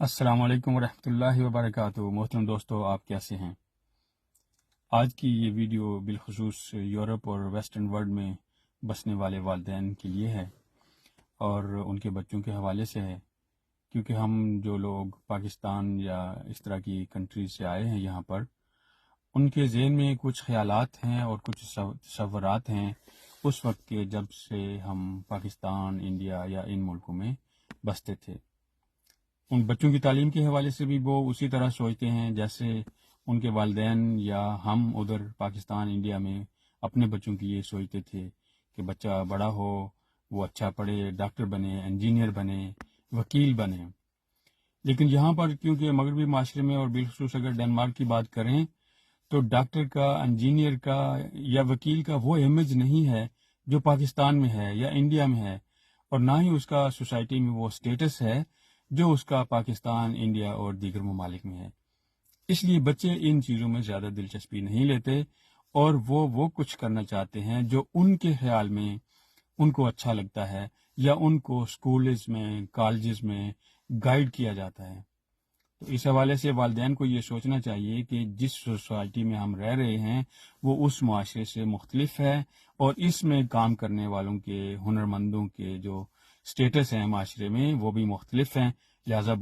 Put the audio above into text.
السلام علیکم ورحمۃ اللہ وبرکاتہ۔ محترم دوستو، آپ کیسے ہیں؟ آج کی یہ ویڈیو بالخصوص یورپ اور ویسٹرن ورلڈ میں بسنے والے والدین کے لیے ہے اور ان کے بچوں کے حوالے سے ہے، کیونکہ ہم جو لوگ پاکستان یا اس طرح کی کنٹریز سے آئے ہیں یہاں پر، ان کے ذہن میں کچھ خیالات ہیں اور کچھ تصورات ہیں اس وقت کے جب سے ہم پاکستان، انڈیا یا ان ملکوں میں بستے تھے۔ ان بچوں کی تعلیم کے حوالے سے بھی وہ اسی طرح سوچتے ہیں جیسے ان کے والدین یا ہم ادھر پاکستان، انڈیا میں اپنے بچوں کی یہ سوچتے تھے کہ بچہ بڑا ہو، وہ اچھا پڑھے، ڈاکٹر بنے، انجینئر بنے، وکیل بنے۔ لیکن یہاں پر کیونکہ مغربی معاشرے میں اور بالخصوص اگر ڈنمارک کی بات کریں تو ڈاکٹر کا، انجینئر کا یا وکیل کا وہ امیج نہیں ہے جو پاکستان میں ہے یا انڈیا میں ہے، اور نہ ہی اس کا سوسائٹی میں وہ سٹیٹس ہے جو اس کا پاکستان، انڈیا اور دیگر ممالک میں ہے۔ اس لیے بچے ان چیزوں میں زیادہ دلچسپی نہیں لیتے اور وہ کچھ کرنا چاہتے ہیں جو ان کے خیال میں ان کو اچھا لگتا ہے یا ان کو سکولز میں، کالجز میں گائیڈ کیا جاتا ہے۔ تو اس حوالے سے والدین کو یہ سوچنا چاہیے کہ جس سوسائٹی میں ہم رہ رہے ہیں وہ اس معاشرے سے مختلف ہے، اور اس میں کام کرنے والوں کے، ہنرمندوں کے جو سٹیٹس ہیں معاشرے میں وہ بھی مختلف ہیں، لہٰذا